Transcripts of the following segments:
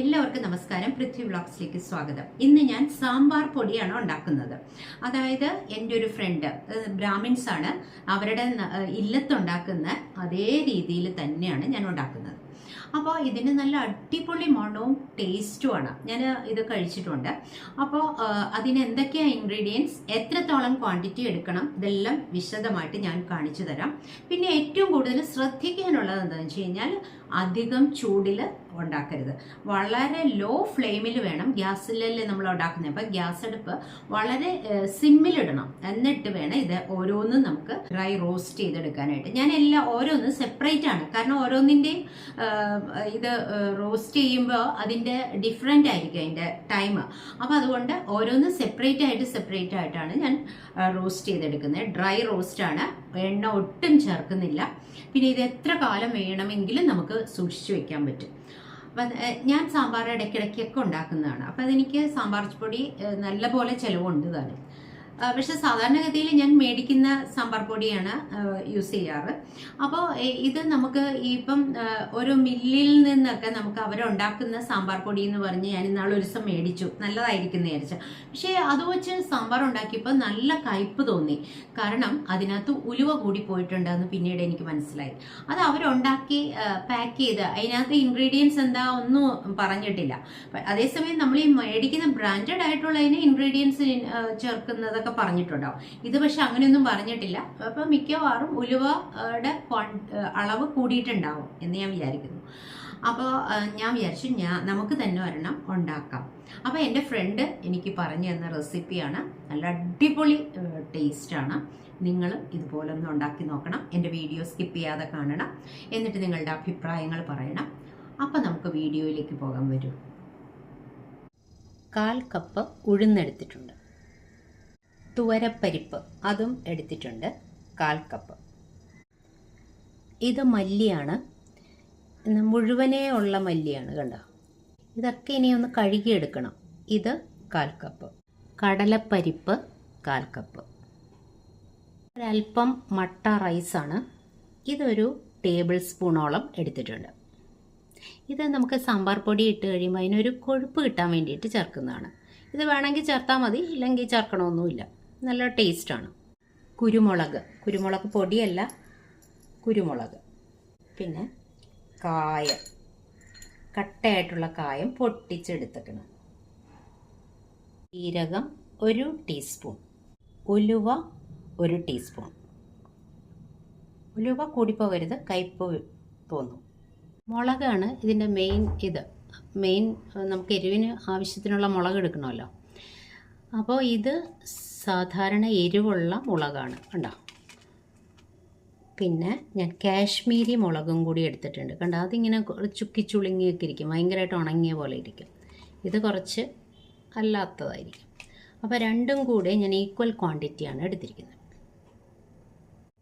എല്ലാവർക്കും നമസ്കാരം. പൃഥ്വി വ്ളോഗ്സിലേക്ക് സ്വാഗതം. ഇന്ന് ഞാൻ സാമ്പാർ പൊടിയാണ് ഉണ്ടാക്കുന്നത്. അതായത് എൻ്റെ ഒരു ഫ്രണ്ട് ബ്രാഹ്മിൻസ് ആണ്, അവരുടെ ഇല്ലത്തുണ്ടാക്കുന്ന അതേ രീതിയിൽ തന്നെയാണ് ഞാൻ ഉണ്ടാക്കുന്നത്. അപ്പോൾ ഇതിന് നല്ല അടിപൊളി മണവും ടേസ്റ്റുമാണ്. ഞാൻ ഇത് കഴിച്ചിട്ടുണ്ട്. അപ്പോൾ അതിന് എന്തൊക്കെയാണ് ഇൻഗ്രീഡിയൻസ്, എത്രത്തോളം ക്വാണ്ടിറ്റി എടുക്കണം, ഇതെല്ലാം വിശദമായിട്ട് ഞാൻ കാണിച്ചു തരാം. പിന്നെ ഏറ്റവും കൂടുതൽ ശ്രദ്ധിക്കാനുള്ളത് എന്താണെന്ന് വെച്ച് കഴിഞ്ഞാൽ അധികം ചൂടിൽ ഉണ്ടാക്കരുത്. വളരെ ലോ ഫ്ലെയിമിൽ വേണം. ഗ്യാസിലല്ലേ നമ്മൾ ഉണ്ടാക്കുന്നത്. അപ്പം ഗ്യാസ് അടുപ്പ് വളരെ സിമ്മിലിടണം. എന്നിട്ട് വേണം ഇത് ഓരോന്നും നമുക്ക് ഡ്രൈ റോസ്റ്റ് ചെയ്തെടുക്കാനായിട്ട്. ഞാൻ ഓരോന്നും സെപ്പറേറ്റ് ആണ്, കാരണം ഓരോന്നിൻ്റെയും ഇത് റോസ്റ്റ് ചെയ്യുമ്പോൾ അതിൻ്റെ ഡിഫറെൻ്റ് ആയിരിക്കും അതിൻ്റെ ടൈം. അപ്പോൾ അതുകൊണ്ട് ഓരോന്നും സെപ്പറേറ്റ് ആയിട്ടാണ് ഞാൻ റോസ്റ്റ് ചെയ്തെടുക്കുന്നത്. ഡ്രൈ റോസ്റ്റാണ്, എണ്ണ ഒട്ടും ചേർക്കുന്നില്ല. പിന്നെ ഇത് എത്ര കാലം വേണമെങ്കിലും നമുക്ക് സൂക്ഷിച്ചു വെക്കാൻ പറ്റും. അപ്പം ഞാൻ സാമ്പാർ ഇടയ്ക്കിടയ്ക്കൊക്കെ ഉണ്ടാക്കുന്നതാണ്. അപ്പം അതെനിക്ക് സാമ്പാർ പൊടി നല്ലപോലെ ചിലവുണ്ട് താനും. പക്ഷെ സാധാരണഗതിയിൽ ഞാൻ മേടിക്കുന്ന സാമ്പാർ പൊടിയാണ് യൂസ് ചെയ്യാറ്. അപ്പോൾ ഇത് നമുക്ക് ഇപ്പം ഓരോ മില്ലിൽ നിന്നൊക്കെ നമുക്ക് അവരുണ്ടാക്കുന്ന സാമ്പാർ പൊടി എന്ന് പറഞ്ഞ് ഞാൻ ഇന്നാളെ ഒരു ദിവസം മേടിച്ചു. നല്ലതായിരിക്കും വിചാരിച്ച. പക്ഷേ അത് വെച്ച് സാമ്പാർ ഉണ്ടാക്കിയപ്പോൾ നല്ല കയ്പ്പ് തോന്നി. കാരണം അതിനകത്ത് ഉലുവ കൂടി പോയിട്ടുണ്ടെന്ന് പിന്നീട് എനിക്ക് മനസ്സിലായി. അത് അവരുണ്ടാക്കി പാക്ക് ചെയ്ത് അതിനകത്ത് ഇൻഗ്രീഡിയൻസ് എന്താ ഒന്നും പറഞ്ഞിട്ടില്ല. അതേസമയം നമ്മൾ ഈ മേടിക്കുന്ന ബ്രാൻഡഡ് ആയിട്ടുള്ളതിന് ഇൻഗ്രീഡിയൻസ് ചേർക്കുന്നത് പറഞ്ഞിട്ടുണ്ടാവും. ഇത് പക്ഷെ അങ്ങനെയൊന്നും പറഞ്ഞിട്ടില്ല. അപ്പൊ മിക്കവാറും ഉലുവയുടെ അളവ് കൂടിയിട്ടുണ്ടാവും എന്ന് ഞാൻ വിചാരിക്കുന്നു. അപ്പോൾ ഞാൻ വിചാരിച്ചു നമുക്ക് തന്നെ ഒരെണ്ണം ഉണ്ടാക്കാം. അപ്പോൾ എൻ്റെ ഫ്രണ്ട് എനിക്ക് പറഞ്ഞു തന്ന റെസിപ്പിയാണ്. നല്ല അടിപൊളി ടേസ്റ്റാണ്. നിങ്ങളും ഇതുപോലെ ഒന്ന് ഉണ്ടാക്കി നോക്കണം. എൻ്റെ വീഡിയോ സ്കിപ്പ് ചെയ്യാതെ കാണണം. എന്നിട്ട് നിങ്ങളുടെ അഭിപ്രായങ്ങൾ പറയണം. അപ്പം നമുക്ക് വീഡിയോയിലേക്ക് പോകാൻ വരും. 1/4 കപ്പ് ഉഴുന്നെടുത്തിട്ടുണ്ട്. തുവരപ്പരിപ്പ് അതും എടുത്തിട്ടുണ്ട്, 1/4 കപ്പ്. ഇത് മല്ലിയാണ്, മുഴുവനേ ഉള്ള മല്ലിയാണ്, കണ്ടോ. ഇതൊക്കെ ഇനി ഒന്ന് കഴുകിയെടുക്കണം. ഇത് 1/4 കപ്പ്. കടലപ്പരിപ്പ് 1/4 കപ്പ്. ഒരൽപ്പം മട്ട റൈസാണ്, ഇതൊരു ടേബിൾ സ്പൂണോളം എടുത്തിട്ടുണ്ട്. ഇത് നമുക്ക് സാമ്പാർ പൊടി ഇട്ട് കഴിയുമ്പോൾ അതിനൊരു കൊഴുപ്പ് കിട്ടാൻ വേണ്ടിയിട്ട് ചേർക്കുന്നതാണ്. ഇത് വേണമെങ്കിൽ ചേർത്താൽ മതി, ഇല്ലെങ്കിൽ ചേർക്കണമൊന്നുമില്ല. നല്ല ടേസ്റ്റാണ്. കുരുമുളക് പൊടിയല്ല, കുരുമുളക്. പിന്നെ കായം, കട്ടയായിട്ടുള്ള കായം പൊട്ടിച്ചെടുത്തേക്കണം. ജീരകം 1 ടീസ്പൂൺ. ഉലുവ 1 ടീസ്പൂൺ. ഉലുവ കൂടിപ്പോകരുത്, കയ്പ്പ് തോന്നും. മുളകാണ് ഇതിൻ്റെ മെയിൻ നമുക്ക് എരിവിന് ആവശ്യത്തിനുള്ള മുളക് എടുക്കണമല്ലോ. അപ്പോൾ ഇത് സാധാരണ എരിവുള്ള മുളകാണ്, കണ്ടോ. പിന്നെ ഞാൻ കാശ്മീരി മുളകും കൂടി എടുത്തിട്ടുണ്ട്, കണ്ടോ. അതിങ്ങനെ ചുക്കിച്ചുളുങ്ങിയൊക്കെ ഇരിക്കും, ഭയങ്കരമായിട്ട് ഉണങ്ങിയ പോലെ ഇരിക്കും. ഇത് കുറച്ച് അല്ലാത്തതായിരിക്കും. അപ്പോൾ രണ്ടും കൂടെ ഞാൻ ഈക്വൽ ക്വാണ്ടിറ്റിയാണ് എടുത്തിരിക്കുന്നത്.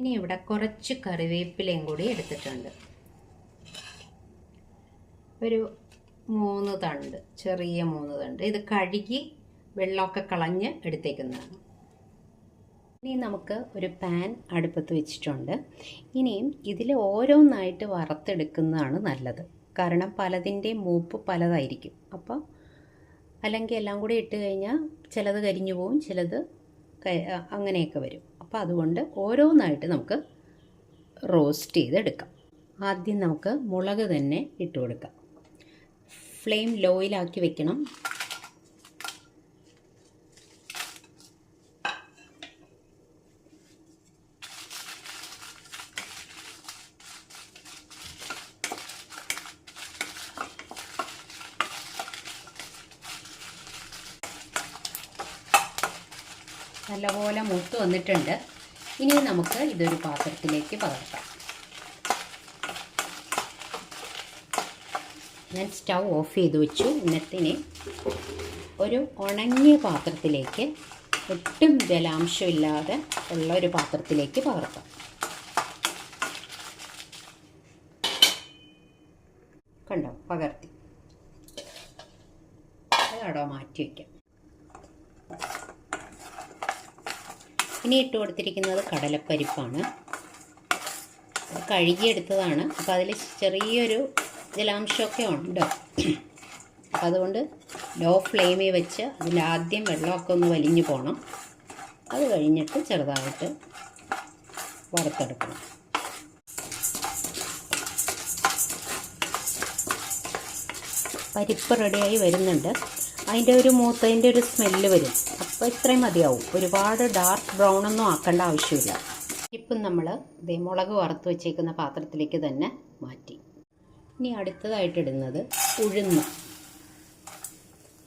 ഇനി ഇവിടെ കുറച്ച് കറിവേപ്പിലയും കൂടി എടുത്തിട്ടുണ്ട്. ഒരു 3 തണ്ട്, ചെറിയ 3 തണ്ട്. ഇത് കഴുകി വെള്ളമൊക്കെ കളഞ്ഞ് എടുത്തേക്കുന്നതാണ്. ഇനി നമുക്ക് ഒരു പാൻ അടുപ്പത്ത് വെച്ചിട്ടുണ്ട്. ഇനിയും ഇതിൽ ഓരോന്നായിട്ട് വറുത്തെടുക്കുന്നതാണ് നല്ലത്. കാരണം പലതിൻ്റെ മൂപ്പ് പലതായിരിക്കും. അപ്പോൾ അല്ലെങ്കിൽ എല്ലാം കൂടി ഇട്ട് കഴിഞ്ഞാൽ ചിലത് കരിഞ്ഞു പോവും, ചിലത് അങ്ങനെയൊക്കെ വരും. അപ്പോൾ അതുകൊണ്ട് ഓരോന്നായിട്ട് നമുക്ക് റോസ്റ്റ് ചെയ്തെടുക്കാം. ആദ്യം നമുക്ക് മുളക് തന്നെ ഇട്ട് കൊടുക്കാം. ഫ്ലെയിം ലോയിലാക്കി വെക്കണം. നല്ലപോലെ മൂത്ത് വന്നിട്ടുണ്ട്. ഇനി നമുക്ക് ഇതൊരു പാത്രത്തിലേക്ക് പകർത്താം. ഞാൻ സ്റ്റൗ ഓഫ് ചെയ്ത് വെച്ചു. എന്നിട്ടിനെ ഒരു ഉണങ്ങിയ പാത്രത്തിലേക്ക്, ഒട്ടും ജലാംശമില്ലാതെ ഉള്ള ഒരു പാത്രത്തിലേക്ക് പകർത്താം. കണ്ടോ, പകർത്തി. അതവിടെ മാറ്റി വയ്ക്കാം. ഇനി ഇട്ട് കൊടുത്തിരിക്കുന്നത് കടലപ്പരിപ്പാണ്. കഴുകിയെടുത്തതാണ്. അപ്പോൾ അതിൽ ചെറിയൊരു ജലാംശമൊക്കെ ഉണ്ട്. അപ്പം അതുകൊണ്ട് ലോ ഫ്ലെയിമിൽ വെച്ച് അതിലാദ്യം വെള്ളമൊക്കെ ഒന്ന് വലിഞ്ഞു പോകണം. അത് കഴിഞ്ഞിട്ട് ചെറുതായിട്ട് വറുത്തെടുക്കണം. പരിപ്പ് റെഡിയായി വരുന്നുണ്ട്. അതിൻ്റെ ഒരു മൂത്തതിൻ്റെ ഒരു സ്മെല്ല് വരും. അപ്പോൾ ഇത്രയും മതിയാവും. ഒരുപാട് ഡാർക്ക് ബ്രൗൺ ഒന്നും ആക്കേണ്ട ആവശ്യമില്ല. ഇപ്പം നമ്മൾ മുളക് വറുത്ത് വെച്ചേക്കുന്ന പാത്രത്തിലേക്ക് തന്നെ മാറ്റി. ഇനി അടുത്തതായിട്ട് ഇടുന്നത് ഉഴുന്ന്.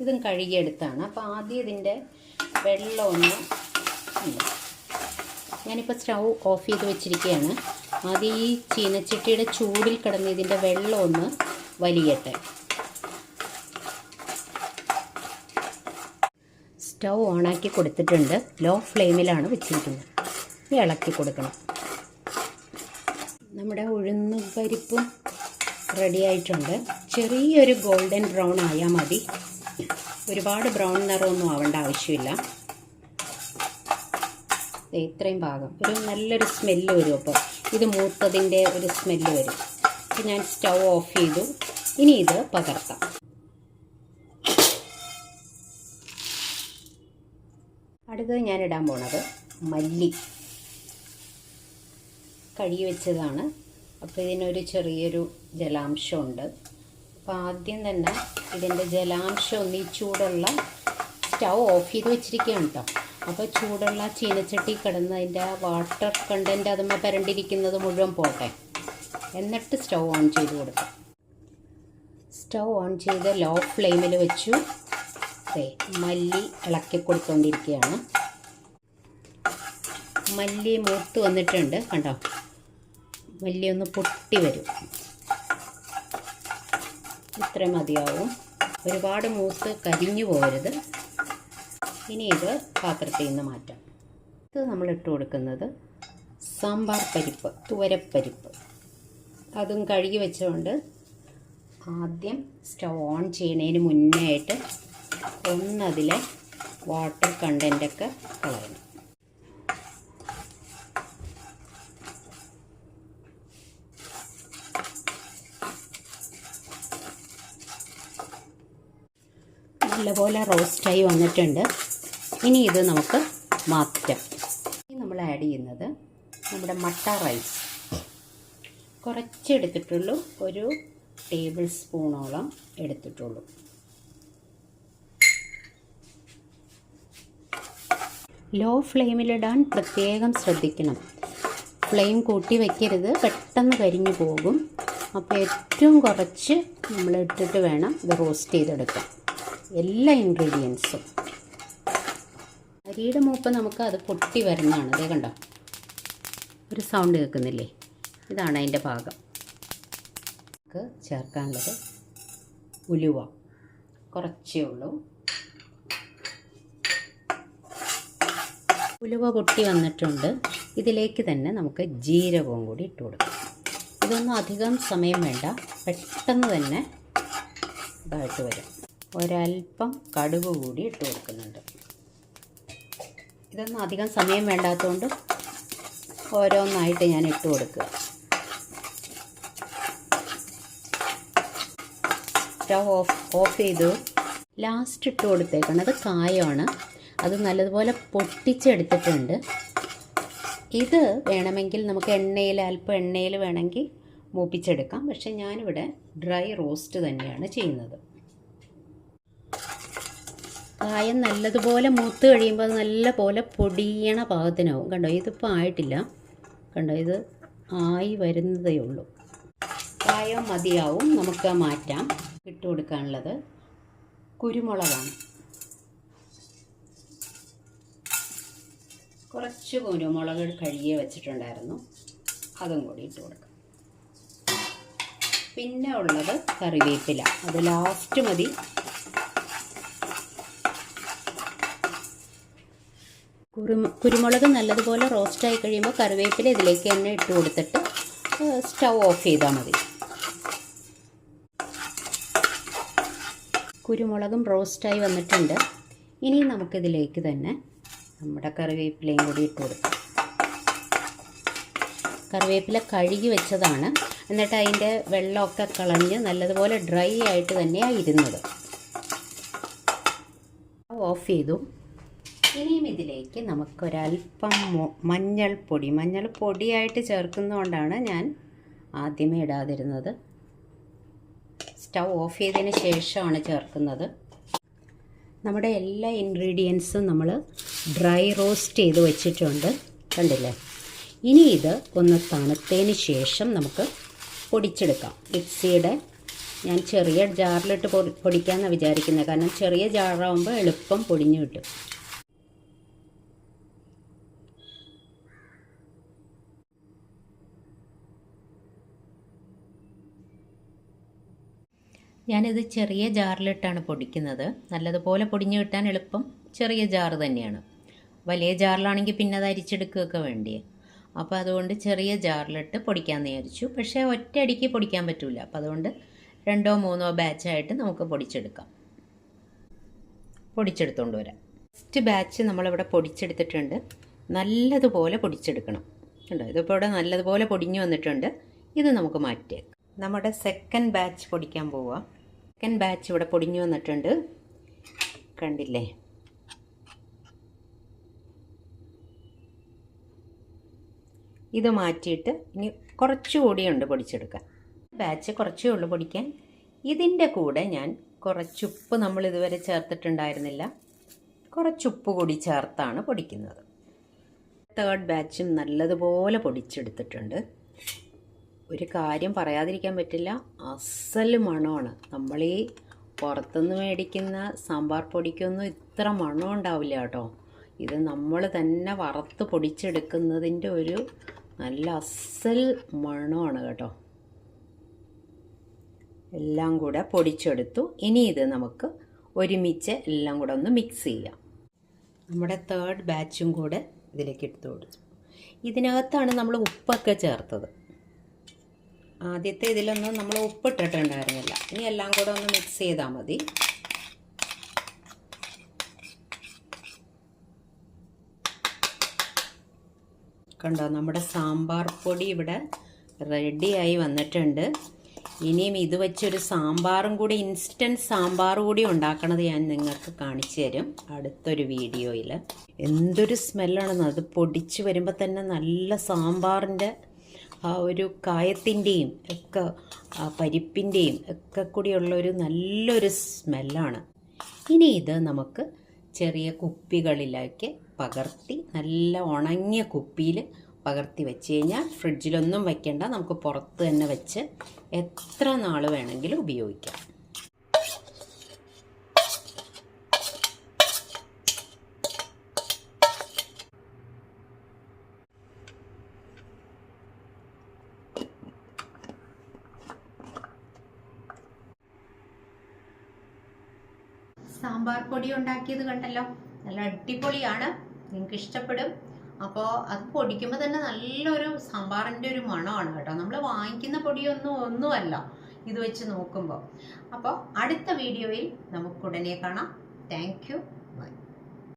ഇതും കഴുകിയെടുത്താണ്. അപ്പോൾ ആദ്യം ഇതിൻ്റെ വെള്ളമൊന്ന് ഞാനിപ്പോൾ സ്റ്റൗ ഓഫ് ചെയ്ത് വെച്ചിരിക്കുകയാണ്. ആദ്യം ഈ ചീനച്ചട്ടിയുടെ ചൂടിൽ കിടന്ന് ഇതിൻ്റെ വെള്ളമൊന്ന് വലിയട്ടെ. സ്റ്റൗ ഓണാക്കി കൊടുത്തിട്ടുണ്ട്. ലോ ഫ്ലെയിമിലാണ് വെച്ചിരിക്കുന്നത്. ഇളക്കി കൊടുക്കണം. നമ്മുടെ ഉഴുന്ന് പരിപ്പും റെഡി ആയിട്ടുണ്ട്. ചെറിയൊരു ഗോൾഡൻ ബ്രൗൺ ആയാൽ മതി. ഒരുപാട് ബ്രൗൺ നിറമൊന്നും ആവേണ്ട ആവശ്യമില്ല. ഇത്രയും ഭാഗം ഒരു നല്ലൊരു സ്മെല്ല് വരും. അപ്പോൾ ഇത് മൂത്തതിൻ്റെ ഒരു സ്മെല്ല് വരും. അപ്പോൾ ഞാൻ സ്റ്റൗ ഓഫ് ചെയ്തു. ഇനി ഇത് പകർത്താം. അടുത്തത് ഞാനിടാൻ പോണത് മല്ലി. കഴുകി വെച്ചതാണ്. അപ്പോൾ ഇതിനൊരു ചെറിയൊരു ജലാംശമുണ്ട്. അപ്പോൾ ആദ്യം തന്നെ ഇതിൻ്റെ ജലാംശം ഒന്ന് ഈ ചൂടുള്ള സ്റ്റൗ ഓഫ് ചെയ്ത് വെച്ചിരിക്കുകയാണ് കേട്ടോ. അപ്പോൾ ചൂടുള്ള ചീനച്ചട്ടി കിടന്ന് അതിൻ്റെ വാട്ടർ കണ്ടൻറ്റ് അതുമ്മ പരണ്ടിരിക്കുന്നത് മുഴുവൻ പോട്ടെ. എന്നിട്ട് സ്റ്റൗ ഓൺ ചെയ്ത് കൊടുക്കാം. സ്റ്റൗ ഓൺ ചെയ്ത് ലോ ഫ്ലെയിമിൽ വെച്ചു. മല്ലി ഇളക്കി കൊടുത്തുകൊണ്ടിരിക്കുകയാണ്. മല്ലി മൂത്ത് വന്നിട്ടുണ്ട്. കണ്ടോ, മല്ലി ഒന്ന് പൊട്ടി വരും. ഇത്രയും മതിയാവും. ഒരുപാട് മൂത്ത് കരിഞ്ഞു പോകരുത്. ഇനി ഇത് പാത്രത്തിൽ നിന്ന് മാറ്റാം. ഇത് നമ്മൾ ഇട്ട് കൊടുക്കുന്നത് സാമ്പാർ പരിപ്പ്, തുവരപ്പരിപ്പ്. അതും കഴുകി വെച്ചുകൊണ്ട് ആദ്യം സ്റ്റൗ ഓൺ ചെയ്യുന്നതിന് മുന്നേ ആയിട്ട് ഒന്നതിലെ വാട്ടർ കണ്ടൻറ്റൊക്കെ കളയണം. നല്ലപോലെ റോസ്റ്റായി വന്നിട്ടുണ്ട്. ഇനി ഇത് നമുക്ക് മാറ്റാം. ഇനി നമ്മൾ ആഡ് ചെയ്യുന്നത് നമ്മുടെ മട്ട റൈസ്. കുറച്ച് എടുത്തിട്ടുള്ളൂ. ഒരു ടേബിൾ സ്പൂണോളം എടുത്തിട്ടുള്ളൂ. ലോ ഫ്ലെയിമിലിടാൻ പ്രത്യേകം ശ്രദ്ധിക്കണം. ഫ്ലെയിം കൂട്ടി വയ്ക്കരുത്, പെട്ടെന്ന് കരിഞ്ഞു പോകും. അപ്പോൾ ഏറ്റവും കുറച്ച് നമ്മൾ ഇട്ടിട്ട് വേണം ഇത് റോസ്റ്റ് ചെയ്തെടുക്കാൻ. എല്ലാ ഇൻഗ്രീഡിയൻസും അരിയുടെ മൂപ്പ് നമുക്ക് അത് പൊട്ടി വരുന്നതാണ്. അതേ കണ്ടോ, ഒരു സൗണ്ട് കേൾക്കുന്നില്ലേ? ഇതാണ് അതിൻ്റെ ഭാഗം. നമുക്ക് ചേർക്കാനുള്ളത് ഉലുവ കുറച്ചേ ഉള്ളൂ. ഉലുവ പൊട്ടി വന്നിട്ടുണ്ട്. ഇതിലേക്ക് തന്നെ നമുക്ക് ജീരകവും കൂടി ഇട്ട് കൊടുക്കാം. ഇതൊന്നും അധികം സമയം വേണ്ട, പെട്ടെന്ന് തന്നെ ഇതായിട്ട് വരും. ഒരൽപ്പം കടുക് കൂടി ഇട്ട് കൊടുക്കുന്നുണ്ട്. ഇതൊന്നും അധികം സമയം വേണ്ടാത്തതുകൊണ്ട് ഓരോന്നായിട്ട് ഞാൻ ഇട്ട് കൊടുക്കുക. സ്റ്റൗ ഓഫ് ചെയ്തു. ലാസ്റ്റ് ഇട്ട് കൊടുത്തേക്കണത് കായമാണ്. അത് നല്ലതുപോലെ പൊട്ടിച്ചെടുത്തിട്ടുണ്ട്. ഇത് വേണമെങ്കിൽ നമുക്ക് അല്പം എണ്ണയിൽ വേണമെങ്കിൽ മൂപ്പിച്ചെടുക്കാം. പക്ഷെ ഞാനിവിടെ ഡ്രൈ റോസ്റ്റ് തന്നെയാണ് ചെയ്യുന്നത്. കായം നല്ലതുപോലെ മൂത്ത് കഴിയുമ്പോൾ അത് നല്ലപോലെ പൊടിയണ പാകത്തിനാവും. കണ്ടോ, ഇതിപ്പോൾ ആയിട്ടില്ല. കണ്ടോ, ഇത് ആയി വരുന്നതേ ഉള്ളൂ. കായം മതിയാവും. നമുക്ക് മാറ്റാം. ഇട്ട് കൊടുക്കാനുള്ളത് കുരുമുളകാണ്. കുറച്ച് കുരുമുളക് കഴുകിയ വെച്ചിട്ടുണ്ടായിരുന്നു, അതും കൂടി ഇട്ട് കൊടുക്കാം. പിന്നെ ഉള്ളത് കറിവേപ്പില. അത് ലാസ്റ്റ് മതി. കുരുമുളക് നല്ലതുപോലെ റോസ്റ്റായി കഴിയുമ്പോൾ കറിവേപ്പില ഇതിലേക്ക് തന്നെ ഇട്ട് കൊടുത്തിട്ട് സ്റ്റൗ ഓഫ് ചെയ്താൽ മതി. കുരുമുളകും റോസ്റ്റായി വന്നിട്ടുണ്ട്. ഇനി നമുക്കിതിലേക്ക് തന്നെ നമ്മുടെ കറിവേപ്പിലയും കൂടി ഇട്ട് കൊടുക്കാം. കറിവേപ്പില കഴുകി വെച്ചതാണ്. എന്നിട്ട് അതിൻ്റെ വെള്ളമൊക്കെ കളഞ്ഞ് നല്ലതുപോലെ ഡ്രൈ ആയിട്ട് തന്നെയാണ് ഇരുന്നത്. ഓഫ് ചെയ്തു. ഇനിയും ഇതിലേക്ക് നമുക്കൊരല്പം മഞ്ഞൾ പൊടിയായിട്ട് ചേർക്കുന്നതുകൊണ്ടാണ് ഞാൻ ആദ്യമേ ഇടാതിരുന്നത്. സ്റ്റൗ ഓഫ് ചെയ്തതിന് ശേഷമാണ് ചേർക്കുന്നത്. നമ്മുടെ എല്ലാ ഇൻഗ്രീഡിയൻസും നമ്മൾ ഡ്രൈ റോസ്റ്റ് ചെയ്ത് വെച്ചിട്ടുണ്ട്, കണ്ടില്ലേ. ഇനി ഇത് ഒന്ന് തണുത്തതിന് ശേഷം നമുക്ക് പൊടിച്ചെടുക്കാം. മിക്സിയുടെ ഞാൻ ചെറിയ ജാറിലിട്ട് പൊടിക്കാമെന്നാണ് വിചാരിക്കുന്നത്, കാരണം ചെറിയ ജാറാകുമ്പോൾ എളുപ്പം പൊടിഞ്ഞു കിട്ടും. ഞാനിത് ചെറിയ ജാറിലിട്ടാണ് പൊടിക്കുന്നത്. നല്ലതുപോലെ പൊടിഞ്ഞു കിട്ടാൻ എളുപ്പം ചെറിയ ജാറ് തന്നെയാണ്. വലിയ ജാറിലാണെങ്കിൽ പിന്നെ അത് അരിച്ചെടുക്കുകയൊക്കെ വേണ്ടിയേ. അപ്പോൾ അതുകൊണ്ട് ചെറിയ ജാറിലിട്ട് പൊടിക്കാമെന്ന് വിചാരിച്ചു. പക്ഷേ ഒറ്റയടിക്ക് പൊടിക്കാൻ പറ്റില്ല. അപ്പോൾ അതുകൊണ്ട് 2 3 ബാച്ചായിട്ട് നമുക്ക് പൊടിച്ചെടുത്തുകൊണ്ട് വരാം. ഫസ്റ്റ് ബാച്ച് നമ്മളിവിടെ പൊടിച്ചെടുത്തിട്ടുണ്ട്. നല്ലതുപോലെ പൊടിച്ചെടുക്കണം. കണ്ടോ, ഇതിപ്പോൾ ഇവിടെ നല്ലതുപോലെ പൊടിഞ്ഞു വന്നിട്ടുണ്ട്. ഇത് നമുക്ക് മാറ്റിയേക്കാം. നമ്മുടെ സെക്കൻഡ് ബാച്ച് പൊടിക്കാൻ പോവുക. സെക്കൻഡ് ബാച്ച് ഇവിടെ പൊടിഞ്ഞു വന്നിട്ടുണ്ട്, കണ്ടില്ലേ. ഇത് മാറ്റിയിട്ട് ഇനി കുറച്ചുകൂടിയുണ്ട് പൊടിച്ചെടുക്കാൻ. ബാച്ച് കുറച്ചേ ഉള്ളൂ പൊടിക്കാൻ. ഇതിൻ്റെ കൂടെ ഞാൻ കുറച്ചുപ്പ്, നമ്മൾ ഇതുവരെ ചേർത്തിട്ടുണ്ടായിരുന്നില്ല, കുറച്ചുപ്പ് കൂടി ചേർത്താണ് പൊടിക്കുന്നത്. തേർഡ് ബാച്ചും നല്ലതുപോലെ പൊടിച്ചെടുത്തിട്ടുണ്ട്. ഒരു കാര്യം പറയാതിരിക്കാൻ പറ്റില്ല, അസൽ മണമാണ്. നമ്മൾ ഈ പുറത്തുനിന്ന് മേടിക്കുന്ന സാമ്പാർ പൊടിക്കൊന്നും ഇത്ര മണം ഉണ്ടാവില്ല കേട്ടോ. ഇത് നമ്മൾ തന്നെ വറുത്ത് പൊടിച്ചെടുക്കുന്നതിൻ്റെ ഒരു നല്ല അസൽ മണമാണ് കേട്ടോ. എല്ലാം കൂടെ പൊടിച്ചെടുത്തു. ഇനി ഇത് നമുക്ക് ഒരുമിച്ച് എല്ലാം കൂടെ ഒന്ന് മിക്സ് ചെയ്യാം. നമ്മുടെ തേർഡ് ബാച്ചും കൂടെ ഇതിലേക്ക് എടുത്തു കൊടുത്തു. ഇതിനകത്താണ് നമ്മൾ ഉപ്പൊക്കെ ചേർത്തത്. ആദ്യത്തെ ഇതിലൊന്നും നമ്മൾ ഉപ്പിട്ടിട്ടുണ്ടായിരുന്നില്ല. ഇനി എല്ലാം കൂടെ ഒന്ന് മിക്സ് ചെയ്താൽ മതി. കണ്ടോ, നമ്മുടെ സാമ്പാർ പൊടി ഇവിടെ റെഡിയായി വന്നിട്ടുണ്ട്. ഇനിയും ഇത് വെച്ചൊരു സാമ്പാറും കൂടി, ഇൻസ്റ്റൻറ്റ് സാമ്പാർ കൂടി ഉണ്ടാക്കണത് ഞാൻ നിങ്ങൾക്ക് കാണിച്ചു തരും അടുത്തൊരു വീഡിയോയിൽ. എന്തൊരു സ്മെല്ലാണെന്ന്. അത് പൊടിച്ച് വരുമ്പോൾ തന്നെ നല്ല സാമ്പാറിൻ്റെ ആ ഒരു കായത്തിൻ്റെയും ഒക്കെ പരിപ്പിൻ്റെയും ഒക്കെ കൂടിയുള്ളൊരു നല്ലൊരു സ്മെല്ലാണ്. ഇനി ഇത് നമുക്ക് ചെറിയ കുപ്പികളിലേക്ക് പകർത്തി, നല്ല ഉണങ്ങിയ കുപ്പിയിൽ പകർത്തി വെച്ച് കഴിഞ്ഞാൽ ഫ്രിഡ്ജിലൊന്നും വയ്ക്കേണ്ട, നമുക്ക് പുറത്ത് തന്നെ വെച്ച് എത്ര നാൾ വേണമെങ്കിലും ഉപയോഗിക്കാം. സാമ്പാർ പൊടി ഉണ്ടാക്കിയത് കണ്ടല്ലോ, നല്ല അടിപൊളിയാണ്. നിങ്ങൾക്ക് ഇഷ്ടപ്പെടും. അപ്പോൾ അത് പൊടിക്കുമ്പോൾ തന്നെ നല്ലൊരു സാമ്പാറിൻ്റെ ഒരു മണമാണ് കേട്ടോ. നമ്മൾ വാങ്ങിക്കുന്ന പൊടിയൊന്നുമല്ല ഇത് വെച്ച് നോക്കുമ്പോൾ. അപ്പോൾ അടുത്ത വീഡിയോയിൽ നമുക്ക് ഉടനെ കാണാം. Thank you.